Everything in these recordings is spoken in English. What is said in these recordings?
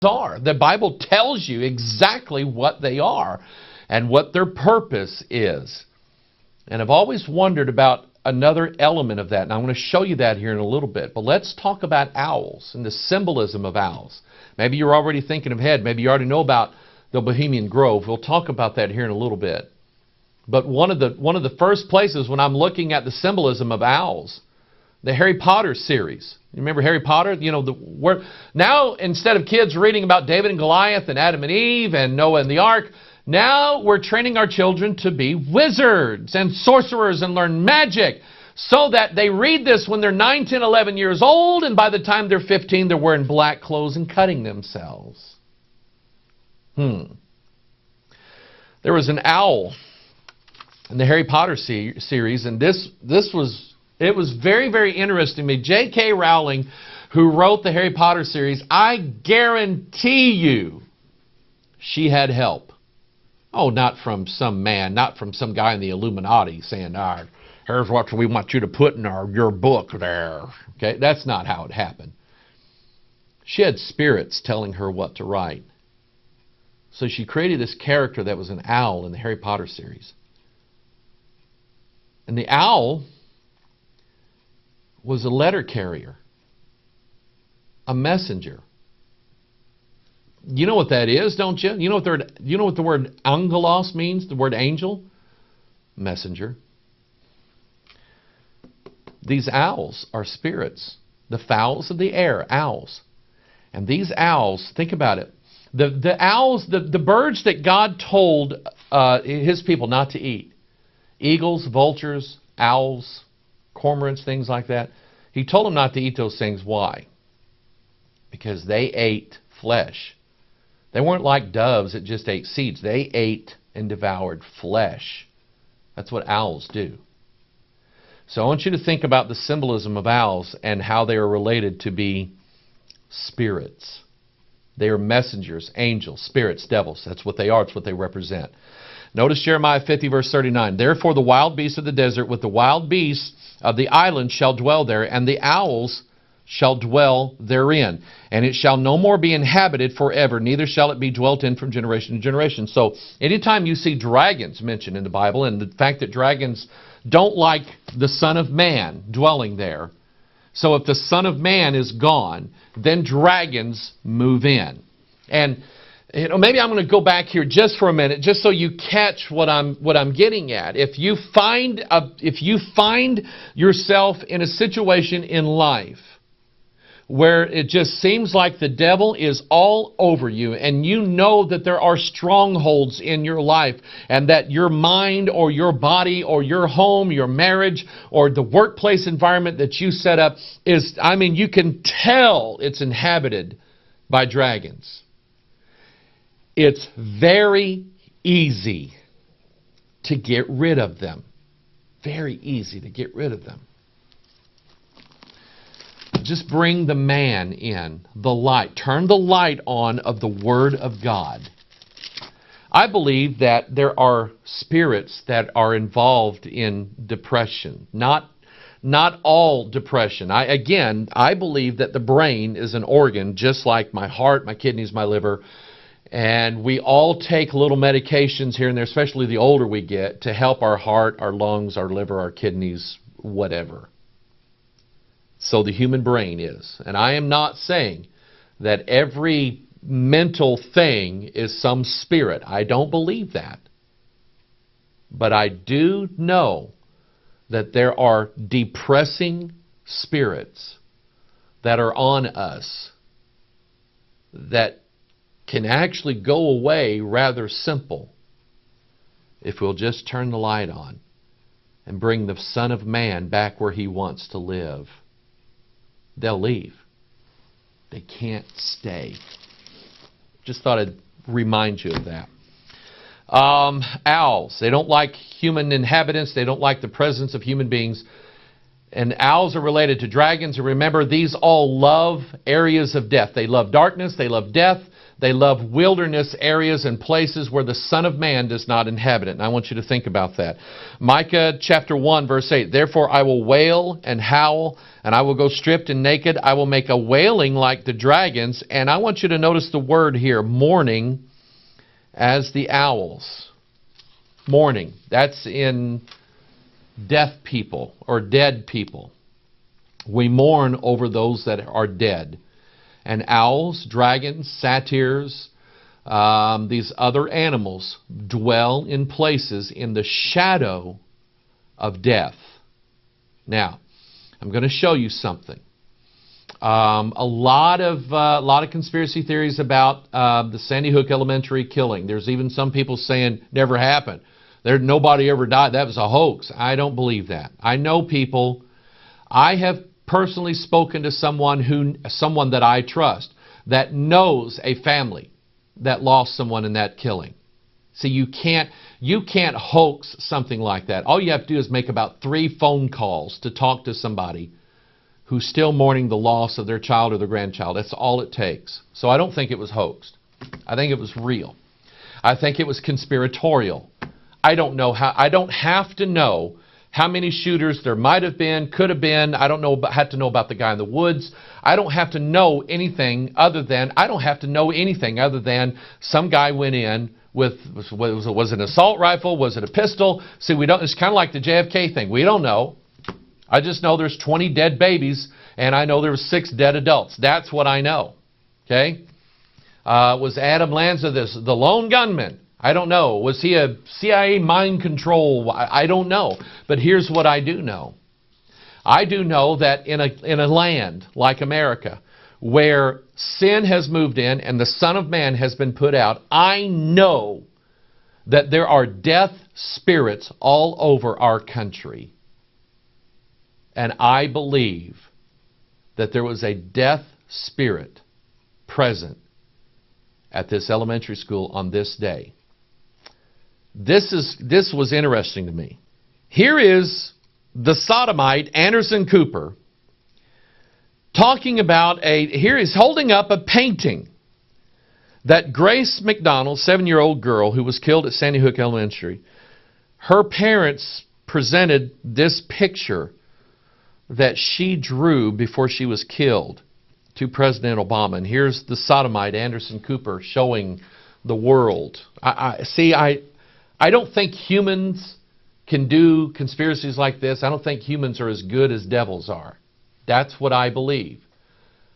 are. The Bible tells you exactly what they are and what their purpose is. And I've always wondered about another element of that, and I'm going to show you that here in a little bit. But let's talk about owls and the symbolism of owls. Maybe you're already thinking ahead. Maybe you already know about the Bohemian Grove. We'll talk about that here in a little bit. But one of the first places when I'm looking at the symbolism of owls, the Harry Potter series. You remember Harry Potter? You know, now instead of kids reading about David and Goliath and Adam and Eve and Noah and the Ark, now we're training our children to be wizards and sorcerers and learn magic so that they read this when they're 9, 10, 11 years old, and by the time they're 15, they're wearing black clothes and cutting themselves. There was an owl in the Harry Potter series, and it was very, very interesting to me. J.K. Rowling, who wrote the Harry Potter series, I guarantee you she had help. Oh, not from some man, not from some guy in the Illuminati saying, here's what we want you to put in your book there. Okay, that's not how it happened. She had spirits telling her what to write. So she created this character that was an owl in the Harry Potter series. And the owl was a letter carrier, a messenger. You know what that is, don't you? You know what the word angelos means, the word angel? Messenger. These owls are spirits, the fowls of the air, owls. And these owls, think about it, the owls, the birds that God told His people not to eat, eagles, vultures, owls, cormorants, things like that. He told them not to eat those things. Why? Because they ate flesh. They weren't like doves that just ate seeds. They ate and devoured flesh. That's what owls do. So I want you to think about the symbolism of owls and how they are related to be spirits. They are messengers, angels, spirits, devils. That's what they are. It's what they represent. Notice Jeremiah 50, verse 39. Therefore the wild beasts of the desert with the wild beasts of the island shall dwell there, and the owls shall dwell therein. And it shall no more be inhabited forever, neither shall it be dwelt in from generation to generation. So anytime you see dragons mentioned in the Bible, and the fact that dragons don't like the Son of Man dwelling there, so if the Son of Man is gone, then dragons move in. And maybe I'm going to go back here just for a minute, just so you catch what I'm getting at. If you find yourself in a situation in life where it just seems like the devil is all over you, and you know that there are strongholds in your life, and that your mind or your body or your home, your marriage, or the workplace environment that you set up is, you can tell it's inhabited by dragons. It's very easy to get rid of them. Very easy to get rid of them. Just bring the man in, the light. Turn the light on of the Word of God. I believe that there are spirits that are involved in depression. Not all depression. I believe that the brain is an organ just like my heart, my kidneys, my liver. And we all take little medications here and there, especially the older we get, to help our heart, our lungs, our liver, our kidneys, whatever. So the human brain is. And I am not saying that every mental thing is some spirit. I don't believe that. But I do know that there are depressing spirits that are on us that can actually go away rather simple if we'll just turn the light on and bring the Son of Man back where He wants to live. They'll leave. They can't stay. Just thought I'd remind you of that. Owls. They don't like human inhabitants. They don't like the presence of human beings. And owls are related to dragons. And remember, these all love areas of death. They love darkness. They love death. They love wilderness areas and places where the Son of Man does not inhabit it. And I want you to think about that. Micah chapter 1, verse 8. Therefore I will wail and howl, and I will go stripped and naked. I will make a wailing like the dragons. And I want you to notice the word here, mourning as the owls. Mourning. That's in deaf people or dead people. We mourn over those that are dead. And owls, dragons, satyrs, these other animals dwell in places in the shadow of death. Now, I'm going to show you something. A lot of conspiracy theories about the Sandy Hook Elementary killing. There's even some people saying never happened. Nobody ever died. That was a hoax. I don't believe that. I know people. I have personally spoken to someone that I trust that knows a family that lost someone in that killing. See, you can't hoax something like that. All you have to do is make about 3 phone calls to talk to somebody who's still mourning the loss of their child or their grandchild. That's all it takes. So I don't think it was hoaxed. I think it was real. I think it was conspiratorial. I don't have to know how many shooters there might have been, could have been. I don't have to know about the guy in the woods. I don't have to know anything other than some guy went in with, was it an assault rifle? Was it a pistol? See, it's kind of like the JFK thing. We don't know. I just know there's 20 dead babies, and I know there were 6 dead adults. That's what I know. Okay? Was Adam Lanza the lone gunman? I don't know. Was he a CIA mind control? I don't know. But here's what I do know. I do know that in a land like America, where sin has moved in and the Son of Man has been put out, I know that there are death spirits all over our country. And I believe that there was a death spirit present at this elementary school on this day. This was interesting to me. Here is the sodomite Anderson Cooper talking about here he's holding up a painting that Grace McDonald, 7-year-old girl who was killed at Sandy Hook Elementary, her parents presented this picture that she drew before she was killed to President Obama. And here's the sodomite Anderson Cooper showing the world. I don't think humans can do conspiracies like this. I don't think humans are as good as devils are. That's what I believe.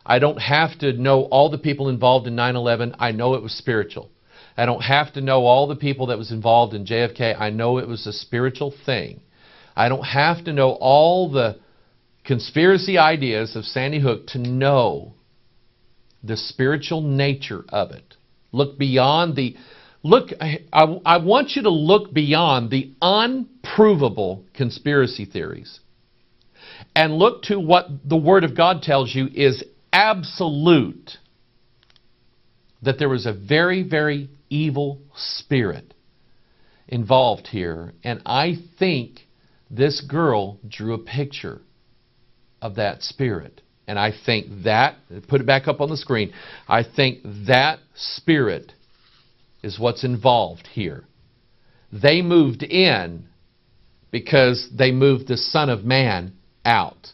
I don't have to know all the people involved in 9/11. I know it was spiritual. I don't have to know all the people that was involved in JFK. I know it was a spiritual thing. I don't have to know all the conspiracy ideas of Sandy Hook to know the spiritual nature of it. Look beyond I want you to look beyond the unprovable conspiracy theories and look to what the Word of God tells you is absolute. That there was a very, very evil spirit involved here. And I think this girl drew a picture of that spirit. And I think that, put it back up on the screen, I think that spirit is what's involved here. They moved in because they moved the Son of Man out.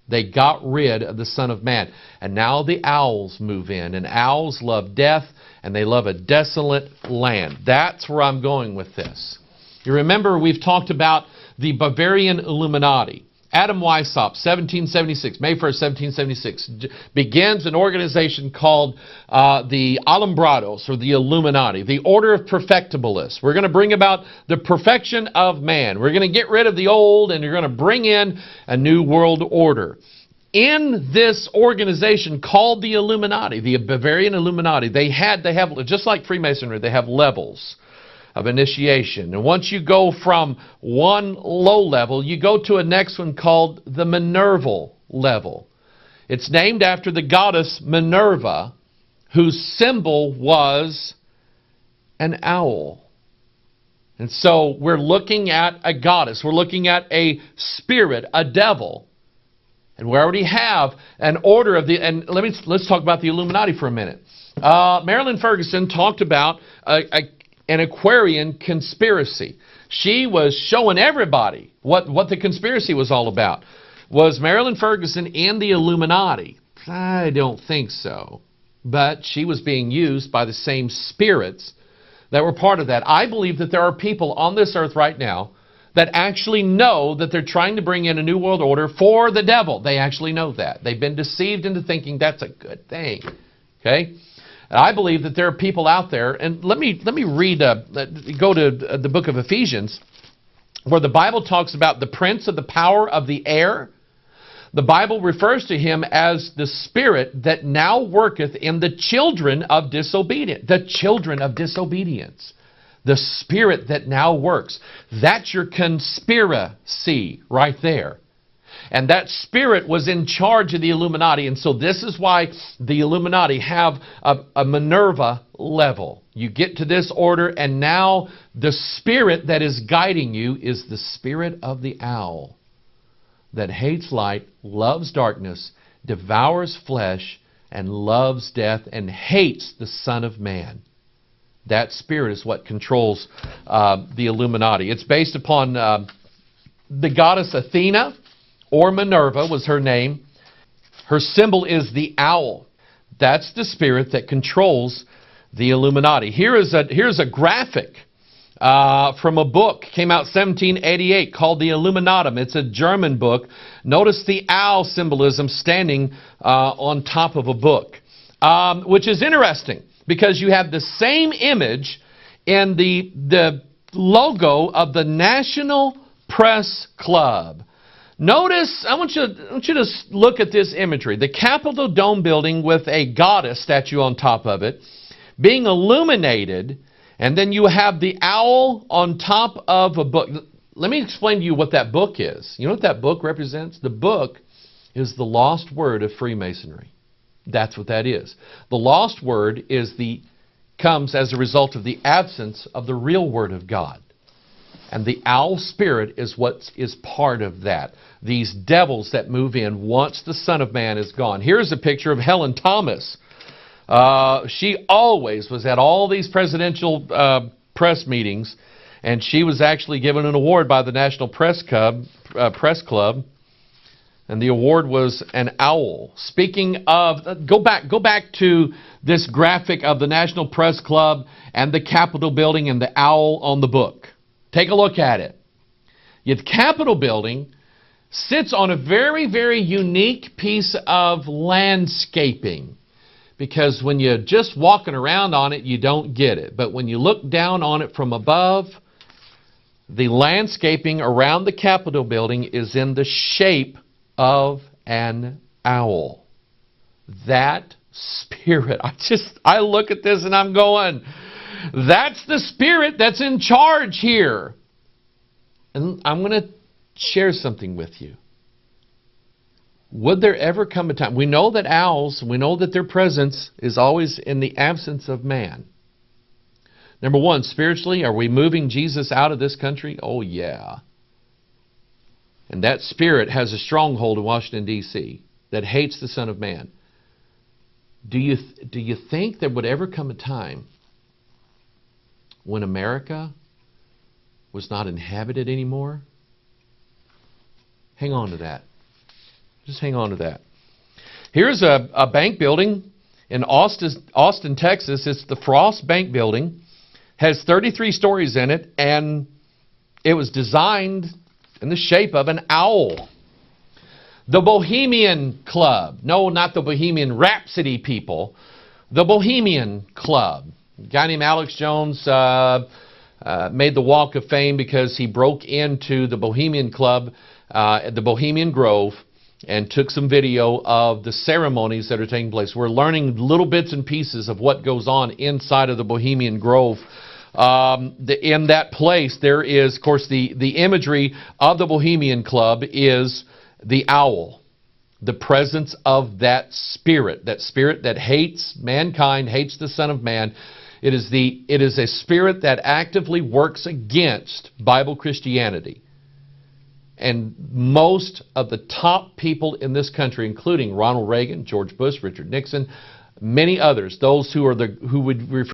They got rid of the Son of Man. And now the owls move in. And owls love death, and they love a desolate land. That's where I'm going with this. You remember we've talked about the Bavarian Illuminati. Adam Weishaupt, 1776, May 1st, 1776, begins an organization called the Alumbrados, or the Illuminati, the Order of Perfectibilists. We're going to bring about the perfection of man. We're going to get rid of the old, and you're going to bring in a new world order. In this organization called the Illuminati, the Bavarian Illuminati, they have, just like Freemasonry, they have levels of initiation. And once you go from one low level, you go to a next one called the Minerval level. It's named after the goddess Minerva, whose symbol was an owl. And so we're looking at a goddess. We're looking at a spirit, a devil, And we already have an order of the, and let's talk about the Illuminati for a minute. Marilyn Ferguson talked about an Aquarian conspiracy. She was showing everybody what the conspiracy was all about. Was Marilyn Ferguson in the Illuminati? I don't think so. But she was being used by the same spirits that were part of that. I believe that there are people on this earth right now that actually know that they're trying to bring in a new world order for the devil. They actually know that. They've been deceived into thinking that's a good thing. Okay? And I believe that there are people out there, and let me read, go to the book of Ephesians, where the Bible talks about the prince of the power of the air. The Bible refers to him as the spirit that now worketh in the children of disobedience. The children of disobedience. The spirit that now works. That's your conspiracy right there. And that spirit was in charge of the Illuminati. And so this is why the Illuminati have a Minerva level. You get to this order, and now the spirit that is guiding you is the spirit of the owl, that hates light, loves darkness, devours flesh, and loves death, and hates the Son of Man. That spirit is what controls the Illuminati. It's based upon the goddess Athena, or Minerva was her name. Her symbol is the owl. That's the spirit that controls the Illuminati. Here's a graphic from a book, came out 1788, called the Illuminatum. It's a German book. Notice the owl symbolism standing on top of a book, which is interesting because you have the same image in the logo of the National Press Club. Notice, I want you to look at this imagery. The Capitol Dome building with a goddess statue on top of it, being illuminated, and then you have the owl on top of a book. Let me explain to you what that book is. You know what that book represents? The book is the lost word of Freemasonry. That's what that is. The lost word comes as a result of the absence of the real Word of God. And the owl spirit is what is part of that. These devils that move in once the Son of Man is gone. Here's a picture of Helen Thomas. She always was at all these presidential press meetings, and she was actually given an award by the National Press Club, and the award was an owl. Speaking of, go back to this graphic of the National Press Club and the Capitol building and the owl on the book. Take a look at it. The Capitol building sits on a very, very unique piece of landscaping, because when you're just walking around on it, you don't get it. But when you look down on it from above, the landscaping around the Capitol building is in the shape of an owl. That spirit, I look at this and I'm going, that's the spirit that's in charge here. And I'm going to share something with you. Would there ever come a time, we know that owls, we know that their presence is always in the absence of man. Number one, spiritually, are we moving Jesus out of this country? Oh yeah. And that spirit has a stronghold in Washington, D.C. that hates the Son of Man. Do you think there would ever come a time when America was not inhabited anymore? Hang on to that. Just hang on to that. Here's a bank building in Austin, Texas. It's the Frost Bank Building. Has 33 stories in it, and it was designed in the shape of an owl. The Bohemian Club. No, not the Bohemian Rhapsody people. The Bohemian Club. A guy named Alex Jones made the Walk of Fame because he broke into the Bohemian Club at the Bohemian Grove and took some video of the ceremonies that are taking place. We're learning little bits and pieces of what goes on inside of the Bohemian Grove. In that place, there is, of course, the imagery of the Bohemian Club is the owl, the presence of that spirit that hates mankind, hates the Son of Man. It is a spirit that actively works against Bible Christianity. And most of the top people in this country, including Ronald Reagan, George Bush, Richard Nixon, many others, those who would refer